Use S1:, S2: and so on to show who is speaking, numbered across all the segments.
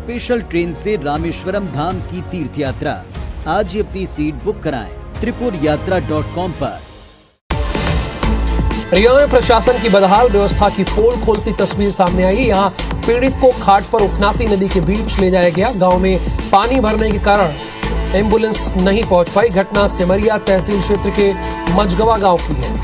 S1: Special train से रामेश्वरम धाम की तीर्थ यात्रा। आज ही अपनी सीट बुक कराएं त्रिपुरयात्रा.com पर।
S2: रिया में प्रशासन की बदहाल व्यवस्था की पोल खोलती तस्वीर सामने आई। यहाँ पीड़ित को खाट पर उफनाती नदी के बीच ले जाया गया। गांव में पानी भरने के कारण एम्बुलेंस नहीं पहुंच पाई। घटना सिमरिया तहसील क्षेत्र के मझगवा गांव की है।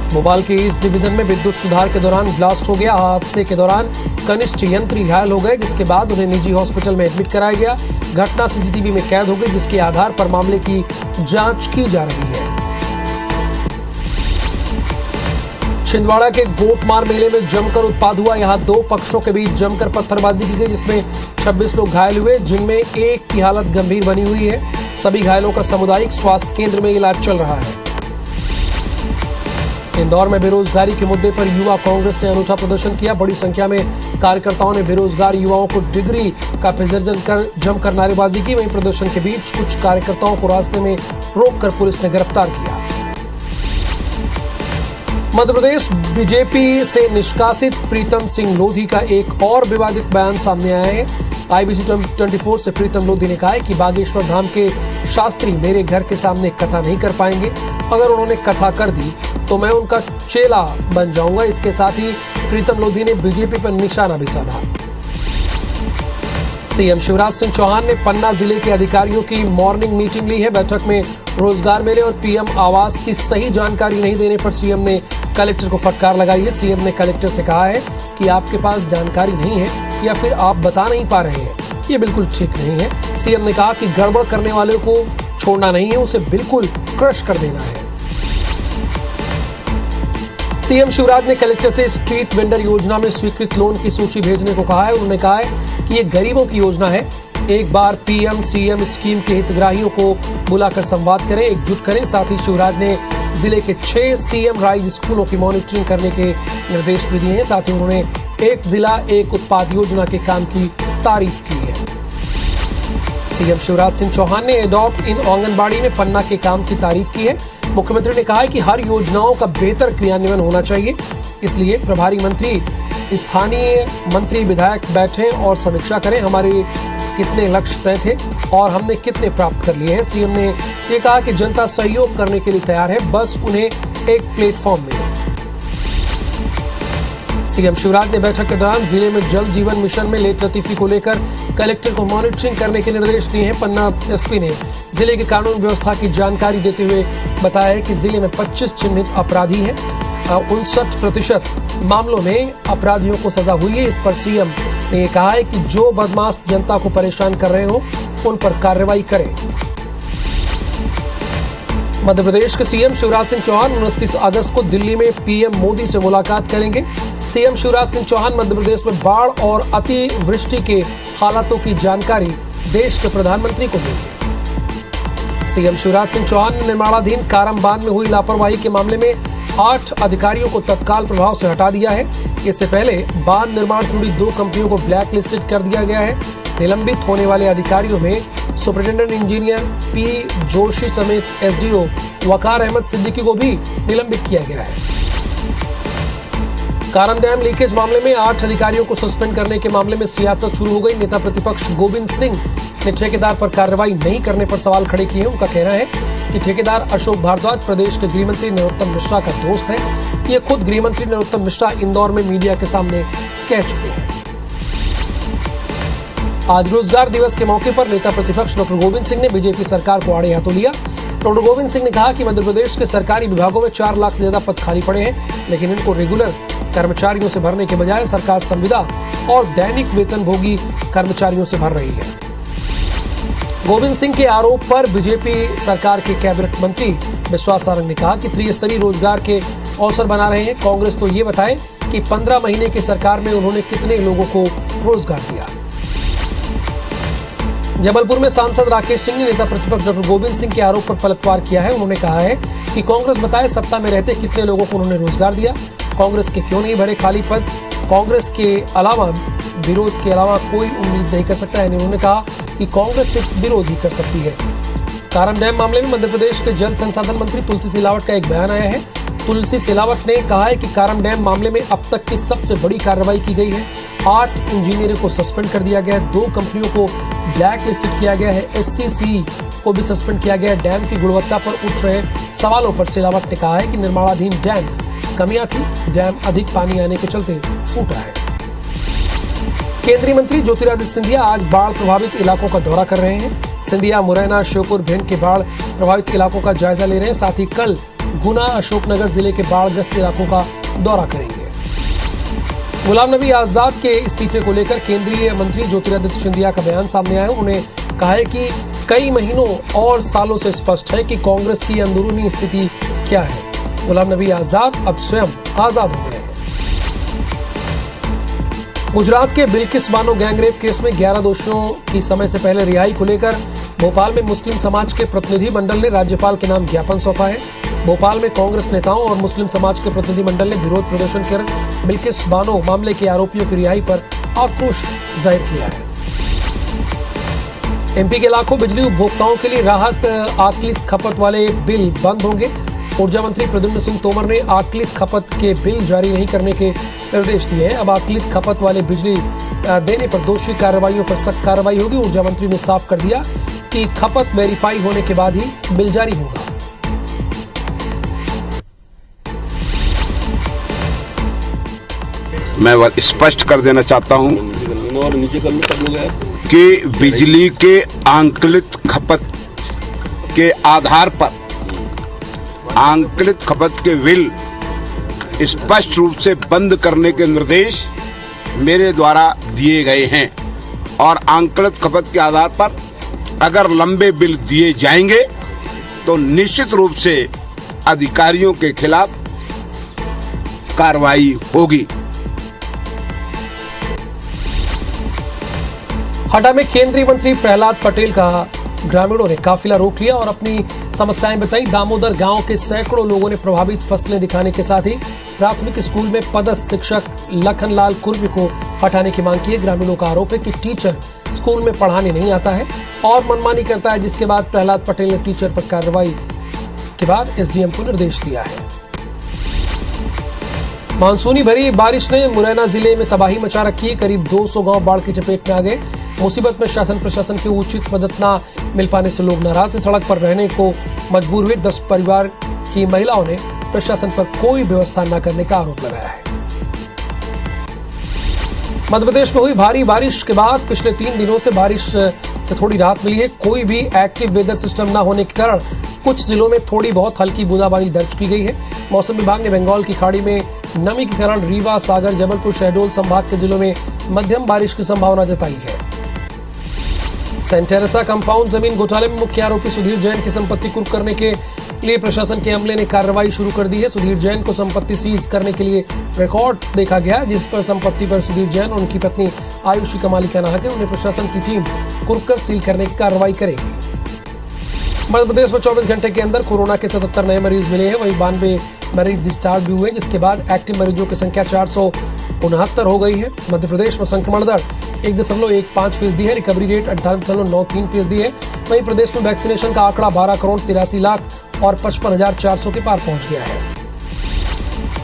S2: भोपाल के ईस्ट डिवीजन में विद्युत सुधार के दौरान ब्लास्ट हो गया। हादसे के दौरान कनिष्ठ यंत्री घायल हो गए, जिसके बाद उन्हें निजी हॉस्पिटल में एडमिट कराया गया। घटना सीसीटीवी में कैद हो गई, जिसके आधार पर मामले की जांच की जा रही है। छिंदवाड़ा के गोटमार मेले में जमकर उत्पाद हुआ। यहाँ दो पक्षों के बीच जमकर पत्थरबाजी की गई, जिसमें 26 लोग घायल हुए, जिनमें एक की हालत गंभीर बनी हुई है। सभी घायलों का सामुदायिक स्वास्थ्य केंद्र में इलाज चल रहा है। इंदौर में बेरोजगारी के मुद्दे पर युवा कांग्रेस ने अनूठा प्रदर्शन किया। बड़ी संख्या में कार्यकर्ताओं ने बेरोजगार युवाओं को डिग्री का विसर्जन कर जमकर नारेबाजी की। वहीं प्रदर्शन के बीच कुछ कार्यकर्ताओं को रास्ते में रोककर पुलिस ने गिरफ्तार किया। मध्य प्रदेश बीजेपी से निष्कासित प्रीतम सिंह लोधी का एक और विवादित बयान सामने आया है। IBC 24 से प्रीतम लोधी ने कहा है कि बागेश्वर धाम के शास्त्री मेरे घर के सामने कथा नहीं कर पाएंगे। अगर उन्होंने कथा कर दी तो मैं उनका चेला बन जाऊंगा। इसके साथ ही प्रीतम लोधी ने बीजेपी पर निशाना भी साधा। सीएम शिवराज सिंह चौहान ने पन्ना जिले के अधिकारियों की मॉर्निंग मीटिंग ली है। बैठक में रोजगार मेले और पीएम आवास की सही जानकारी नहीं देने पर सीएम ने कलेक्टर को फटकार लगाई है। सीएम ने कलेक्टर से कहा है कि आपके पास जानकारी नहीं है या फिर आप बता नहीं पा रहे हैं, ये बिल्कुल ठीक नहीं है। सीएम ने कहा कि गड़बड़ करने वाले को छोड़ना नहीं है, उसे बिल्कुल क्रश कर देना है। सीएम शिवराज ने कलेक्टर से स्ट्रीट वेंडर योजना में स्वीकृत लोन की सूची भेजने को कहा है। उन्होंने कहा है कि ये गरीबों की योजना है। एक बार पीएम सीएम स्कीम के हितग्राहियों को बुलाकर संवाद करें, एकजुट करें। साथ ही शिवराज ने जिले के 6 सीएम राइज स्कूलों की मॉनिटरिंग करने के निर्देश भी दिए हैं। साथ ही उन्होंने एक जिला एक उत्पाद योजना के काम की तारीफ की है। सीएम शिवराज सिंह चौहान ने एडॉप्ट इन आंगनबाड़ी में पन्ना के काम की तारीफ की है। मुख्यमंत्री ने कहा है कि हर योजनाओं का बेहतर क्रियान्वयन होना चाहिए, इसलिए प्रभारी मंत्री, स्थानीय मंत्री, विधायक बैठें और समीक्षा करें। हमारे कितने लक्ष्य तय थे और हमने कितने प्राप्त कर लिए हैं। सीएम ने ये कहा कि जनता सहयोग करने के लिए तैयार है, बस उन्हें एक प्लेटफॉर्म मिले। सीएम शिवराज ने बैठक के दौरान जिले में जल जीवन मिशन में लेट लतीफी को लेकर कलेक्टर को मॉनिटरिंग करने के निर्देश दिए हैं। पन्ना एसपी ने जिले की कानून व्यवस्था की जानकारी देते हुए बताया है कि जिले में 25 चिन्हित अपराधी हैं। 59% मामलों में अपराधियों को सजा हुई है। इस पर सीएम ने कहा है कि जो बदमाश जनता को परेशान कर रहे हो उन पर कार्रवाई करें। मध्य प्रदेश के सीएम शिवराज सिंह चौहान 29 अगस्त को दिल्ली में पीएम मोदी से मुलाकात करेंगे। सीएम शिवराज सिंह चौहान मध्य प्रदेश में बाढ़ और अतिवृष्टि के हालातों की जानकारी देश के प्रधानमंत्री को देंगे। सीएम शिवराज सिंह चौहान ने निर्माणाधीन कारम बांध में हुई लापरवाही के मामले में 8 अधिकारियों को तत्काल प्रभाव से हटा दिया है। इससे पहले बांध निर्माण जुड़ी 2 कंपनियों को ब्लैक लिस्टेड कर दिया गया है। निलंबित होने वाले अधिकारियों में सुपरिटेंडेंट इंजीनियर पी जोशी समेत एसडीओ वकार अहमद सिद्दीकी को भी निलंबित किया गया है। कारम डैम लीकेज मामले में 8 अधिकारियों को सस्पेंड करने के मामले में सियासत शुरू हो गई। नेता प्रतिपक्ष गोविंद सिंह ने ठेकेदार पर कार्रवाई नहीं करने पर सवाल खड़े किए हैं। उनका कहना है कि ठेकेदार अशोक भारद्वाज प्रदेश के गृहमंत्री नरोत्तम मिश्रा का दोस्त है। ये खुद गृहमंत्री नरोत्तम मिश्रा इंदौर में मीडिया के सामने कह चुके हैं। आज रोजगार दिवस के मौके पर नेता प्रतिपक्ष डॉक्टर गोविंद सिंह ने बीजेपी सरकार को आड़े हाथों लिया। डॉक्टर गोविंद सिंह ने कहा कि मध्य प्रदेश के सरकारी विभागों में 4 लाख से ज्यादा पद खाली पड़े हैं, लेकिन इनको रेगुलर कर्मचारियों से भरने के बजाय सरकार संविदा और दैनिक वेतनभोगी कर्मचारियों से भर रही है। गोविंद सिंह के आरोप पर बीजेपी सरकार के कैबिनेट मंत्री विश्वास सारंग ने कहा कि त्रिस्तरीय रोजगार के अवसर बना रहे हैं। कांग्रेस तो ये बताए कि 15 महीने की सरकार में उन्होंने कितने लोगों को रोजगार दिया। जबलपुर में सांसद राकेश सिंह ने नेता प्रतिपक्ष डॉक्टर गोविंद सिंह के आरोप पर पलटवार किया है। उन्होंने कहा है कि कांग्रेस बताए सत्ता में रहते कितने लोगों को उन्होंने रोजगार दिया, कांग्रेस के क्यों नहीं भरे खाली पद। कांग्रेस के अलावा विरोध के अलावा कोई उम्मीद नहीं कर सकता है। उन्होंने कहा कि कांग्रेस सिर्फ विरोध ही कर सकती है। कारम डैम मामले में मध्य प्रदेश के जल संसाधन मंत्री तुलसी सिलावट का एक बयान आया है। तुलसी सिलावट ने कहा है कि कारम डैम मामले में अब तक की सबसे बड़ी कार्रवाई की गई है। 8 इंजीनियरों को सस्पेंड कर दिया गया है। 2 कंपनियों को ब्लैक लिस्टेड किया गया है। SCC को भी सस्पेंड किया गया है। डैम की गुणवत्ता पर उठ रहे सवालों पर सिलावट ने कहा है कि निर्माणाधीन डैम कमियां थी, डैम अधिक पानी आने के चलते फूटा है। केंद्रीय मंत्री ज्योतिरादित्य सिंधिया आज बाढ़ प्रभावित इलाकों का दौरा कर रहे हैं। सिंधिया मुरैना, श्योपुर, भिंड के बाढ़ प्रभावित इलाकों का जायजा ले रहे हैं। साथ ही कल गुना, अशोकनगर जिले के बाढ़ग्रस्त इलाकों का दौरा करेंगे। गुलाम नबी आजाद के इस्तीफे को लेकर केंद्रीय मंत्री ज्योतिरादित्य सिंधिया का बयान सामने आया। उन्होंने कहा है कि कई महीनों और सालों से स्पष्ट है कि कांग्रेस की अंदरूनी स्थिति क्या है। गुलाम नबी आजाद अब स्वयं आजाद हो गए हैं। गुजरात के बिल्किस बानो गैंगरेप केस में 11 दोषियों की समय से पहले रिहाई को लेकर भोपाल में मुस्लिम समाज के प्रतिनिधि मंडल ने राज्यपाल के नाम ज्ञापन सौंपा है। भोपाल में कांग्रेस नेताओं और मुस्लिम समाज के प्रतिनिधि मंडल ने विरोध प्रदर्शन कर बिल्किस बानो मामले के आरोपियों की रिहाई पर आक्रोश जाहिर किया है। MP के लाखों बिजली उपभोक्ताओं के लिए राहत आकलित खपत वाले बिल बंद होंगे। ऊर्जा मंत्री प्रद्युम्न सिंह तोमर ने आकलित खपत के बिल जारी नहीं करने के निर्देश दिए हैं। अब आकलित खपत वाले बिजली देने पर दोषी कार्रवाइयों पर सख्त कार्रवाई होगी। ऊर्जा मंत्री ने साफ कर दिया कि खपत वेरीफाई होने के बाद ही बिल जारी होगा।
S3: मैं स्पष्ट कर देना चाहता हूं कि बिजली के आंकलित खपत के आधार पर आंकलित खपत के बिल स्पष्ट रूप से बंद करने के निर्देश मेरे द्वारा दिए गए हैं और आंकलित खपत के आधार पर अगर लंबे बिल दिए जाएंगे तो निश्चित रूप से अधिकारियों के खिलाफ कार्रवाई होगी।
S2: हटा में केंद्रीय मंत्री प्रहलाद पटेल का ग्रामीणों ने काफिला रोक लिया और अपनी समस्याएं बताई। दामोदर गांव के सैकड़ों लोगों ने प्रभावित फसलें दिखाने के साथ ही प्राथमिक स्कूल में पदस्थ शिक्षक लखनलाल कुर्मी को हटाने की मांग की है। ग्रामीणों का आरोप है कि टीचर स्कूल में पढ़ाने नहीं आता है और मनमानी करता है, जिसके बाद प्रहलाद पटेल ने टीचर पर कार्रवाई के बाद SDM को निर्देश दिया है। मानसूनी भरी बारिश ने मुरैना जिले में तबाही मचा रखी है। करीब 200 गांव बाढ़ की चपेट में आ गए। मुसीबत में शासन प्रशासन की उचित मदद न मिल पाने से लोग नाराज हैं। सड़क पर रहने को मजबूर हुए। 10 परिवार की महिलाओं ने प्रशासन पर कोई व्यवस्था न करने का आरोप लगाया है। मध्य प्रदेश में हुई भारी बारिश के बाद पिछले 3 दिनों से बारिश से थोड़ी राहत मिली है। कोई भी एक्टिव वेदर सिस्टम न होने के कारण कुछ जिलों में थोड़ी बहुत हल्की बूंदाबांदी दर्ज की गई है। मौसम विभाग ने बंगाल की खाड़ी में नमी के कारण रीवा, सागर, जबलपुर, शहडोल संभाग के जिलों में मध्यम बारिश की संभावना जताई है। सेंट टेरेसा कंपाउंड जमीन घोटाले में मुख्य आरोपी सुधीर जैन की संपत्ति कुर्क करने के लिए प्रशासन के अमले ने कार्रवाई शुरू कर दी है। सुधीर जैन को संपत्ति सीज करने के लिए रिकॉर्ड देखा गया, जिस पर संपत्ति पर सुधीर जैन और उनकी पत्नी आयुषी का मालिकाना हक है। उन्हें प्रशासन की टीम कुर्क कर सील करने की कार्रवाई करेगी। मध्य प्रदेश में 24 घंटे के अंदर कोरोना के 77 नए मरीज मिले हैं। वहीं 92 मरीज डिस्चार्ज भी हुए, जिसके बाद एक्टिव मरीजों की संख्या 469 हो गई है। मध्य प्रदेश में संक्रमण दर 1.15% है। रिकवरी रेट 58.93% है। वहीं प्रदेश में वैक्सीनेशन का आंकड़ा 12 करोड़ 83 लाख और 55,400 के पार पहुंच गया है।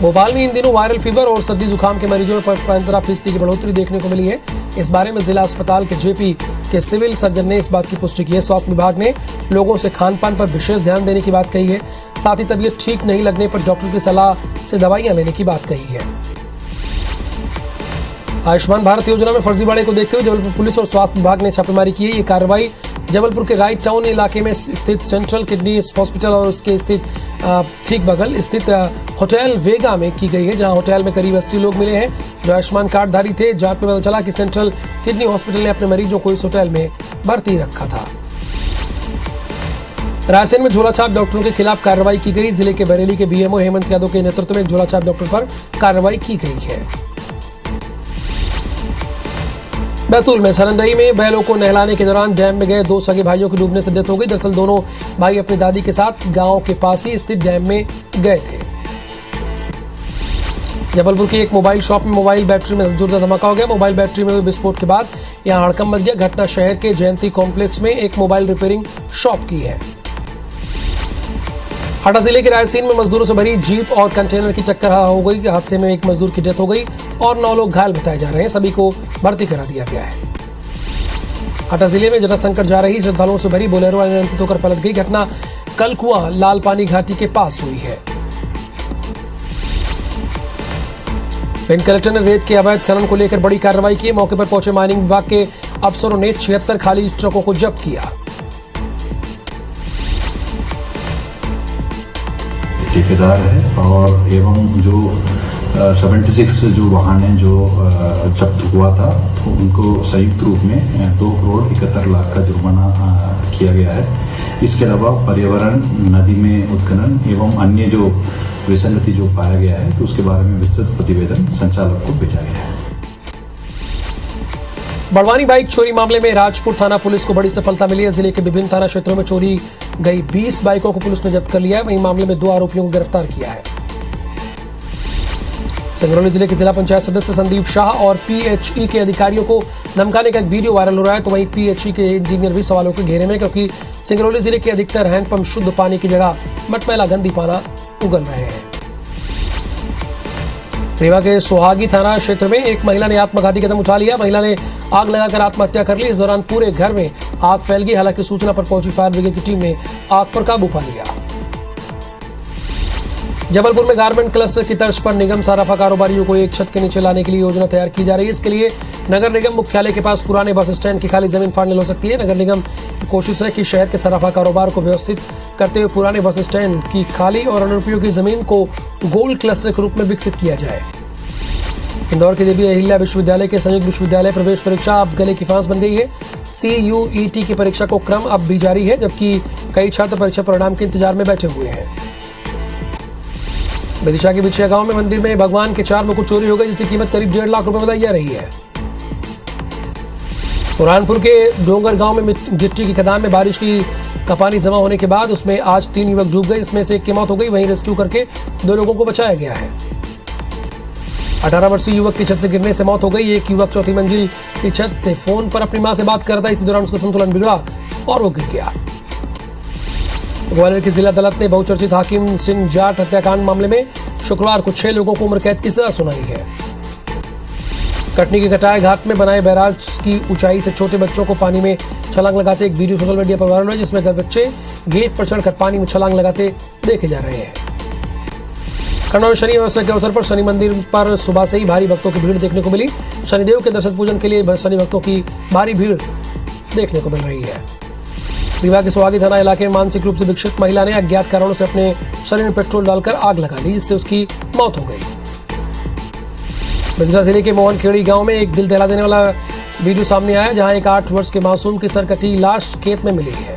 S2: भोपाल में इन दिनों वायरल फीवर और सर्दी जुकाम के मरीजों में 15% की बढ़ोतरी देखने को मिली है। इस बारे में जिला अस्पताल के JP के सिविल सर्जन ने इस बात की पुष्टि की है। स्वास्थ्य विभाग ने लोगों से खान पान पर विशेष ध्यान देने की बात कही है। साथ ही तबीयत ठीक नहीं लगने पर डॉक्टर की सलाह से दवाइयां लेने की बात कही है। आयुष्मान भारत योजना में फर्जीवाड़े को देखते हुए जबलपुर पुलिस और स्वास्थ्य विभाग ने छापेमारी की है। ये कार्रवाई जबलपुर के राइट टाउन इलाके में स्थित सेंट्रल किडनी हॉस्पिटल और उसके स्थित ठीक बगल स्थित होटल वेगा में की गई है, जहां होटल में करीब 80 लोग मिले हैं जो आयुष्मान कार्डधारी थे। जांच में पता चला कि सेंट्रल किडनी हॉस्पिटल ने अपने मरीजों को इस होटल में भर्ती रखा था। रायसेन में झोलाछाप डॉक्टरों के खिलाफ कार्रवाई की गई। जिले के बरेली के BMO हेमंत यादव के नेतृत्व में झोलाछाप डॉक्टर पर कार्रवाई की गई है। बैतूल में सरंदई में बैलों को नहलाने के दौरान डैम में गए 2 सगे भाइयों की डूबने से डेथ हो गई। दरअसल दोनों भाई अपनी दादी के साथ गांव के पास ही स्थित डैम में गए थे। जबलपुर की एक मोबाइल शॉप में मोबाइल बैटरी में जोरदार धमाका हो गया। मोबाइल बैटरी में हुए विस्फोट के बाद यहां हड़कंप मच गया। घटना शहर के जयंती कॉम्प्लेक्स में एक मोबाइल रिपेयरिंग शॉप की है। हटा जिले के रायसीन में मजदूरों से भरी जीप और कंटेनर की टक्कर हो गई। हादसे में एक मजदूर की डेथ हो गई और 9 लोग घायल बताए जा रहे हैं। सभी को भर्ती करा दिया गया है। हटा जिले में जटाशंकर जा रही श्रद्धालुओं से भरी बोलेरो अनियंत्रित होकर पलट गई। घटना कलकुआ लाल पानी घाटी के पास हुई है। भिंड कलेक्टर ने रेत के अवैध खनन को लेकर बड़ी कार्रवाई की। मौके पर पहुंचे माइनिंग विभाग के अफसरों ने 76 खाली ट्रकों को जब्त किया।
S4: ठेकेदार है और एवं जो 76 जो वाहन है जो जब्त हुआ था, तो उनको संयुक्त रूप में 2 करोड़ 71 लाख का जुर्माना किया गया है। इसके अलावा पर्यावरण, नदी में उत्खनन एवं अन्य जो विसंगति जो पाया गया है, तो उसके बारे में विस्तृत प्रतिवेदन संचालक को भेजा गया है।
S2: बड़वानी बाइक चोरी मामले में राजपुर थाना पुलिस को बड़ी सफलता मिली है। जिले के विभिन्न थाना क्षेत्रों में चोरी गई 20 बाइकों को पुलिस ने जब्त कर लिया है। वहीं मामले में 2 आरोपियों को गिरफ्तार किया है। सिंगरौली जिले के जिला पंचायत सदस्य संदीप शाह और पीएचई के अधिकारियों को धमकाने का एक वीडियो वायरल हो रहा है। तो वहीं पीएचई के इंजीनियर भी सवालों के घेरे में, क्योंकि सिंगरौली जिले के अधिकतर हैंडपंप शुद्ध पानी की जगह मटमैला गंदी पाना उगल रहे हैं। रीवा के सुहागी थाना क्षेत्र में एक महिला ने आत्मघाती कदम उठा लिया। महिला ने आग लगाकर आत्महत्या कर ली। इस दौरान पूरे घर में आग फैल गई। हालांकि सूचना पर पहुंची फायर ब्रिगेड की टीम ने आग पर काबू पा लिया। जबलपुर में गारमेंट क्लस्टर की तर्ज पर निगम सराफा कारोबारियों को एक छत के नीचे लाने के लिए योजना तैयार की जा रही है। इसके लिए नगर निगम मुख्यालय के पास पुराने बस स्टैंड की खाली जमीन फाड़ने हो सकती है। नगर निगम की कोशिश है कि शहर के सराफा कारोबार को व्यवस्थित करते हुए पुराने बस स्टैंड की खाली और अनुपयोगी जमीन को गोल्ड क्लस्टर के रूप में विकसित किया जाए। इंदौर के देवी अहिल्या विश्वविद्यालय के संयुक्त विश्वविद्यालय प्रवेश परीक्षा अब गले की फांस बन गई है। CUET की परीक्षा को क्रम अब भी जारी है, जबकि कई छात्र परीक्षा परिणाम के इंतजार में बैठे हुए हैं। विदिशा के बिछिया गांव में मंदिर में भगवान के 4 मुकुट चोरी हो गए, जिसकी कीमत करीब 1.5 लाख रुपए बताई जा रही है। बुरहानपुर के डोंगर गांव में गिट्टी की खदान में बारिश का पानी जमा होने के बाद उसमें आज 3 युवक डूब गए। इसमें से एक की मौत हो गई। वहीं रेस्क्यू करके 2 लोगों को बचाया गया है। 18 वर्षीय युवक की छत से गिरने से मौत हो गई। एक युवक 4थी मंजिल की छत से फोन पर अपनी मां से बात कर रहा था। इसी दौरान उसका संतुलन बिगड़ा और वो गिर गया। ग्वालियर की जिला अदालत ने बहुचर्चित हाकिम सिंह जाट हत्याकांड मामले में शुक्रवार को 6 लोगों को उम्र कैद की सजा सुनाई है। कटनी के कटाए घाट में बनाए बैराज की ऊंचाई से छोटे बच्चों को पानी में छलांग लगाते एक वीडियो सोशल मीडिया पर वायरल हुआ, जिसमें बच्चे गेट पर चढ़कर पानी में छलांग लगाते देखे जा रहे हैं। खंडवा में शनि अमावस्या के अवसर पर शनि मंदिर पर सुबह से ही भारी भक्तों की भीड़ देखने को मिली। शनिदेव के दर्शन पूजन के लिए शनि भक्तों की भारी भीड़ देखने को मिल रही है। रीवा के सुहागी थाना इलाके में मानसिक रूप से विकसित महिला ने अज्ञात कारणों से अपने शरीर में पेट्रोल डालकर आग लगा ली, जिससे उसकी मौत हो गई। विदिशा जिले के मोहनखेड़ी गांव में एक दिल दहला देने वाला वीडियो सामने आया, जहां एक 8 वर्ष के मासूम की सरकटी लाश खेत में मिली है।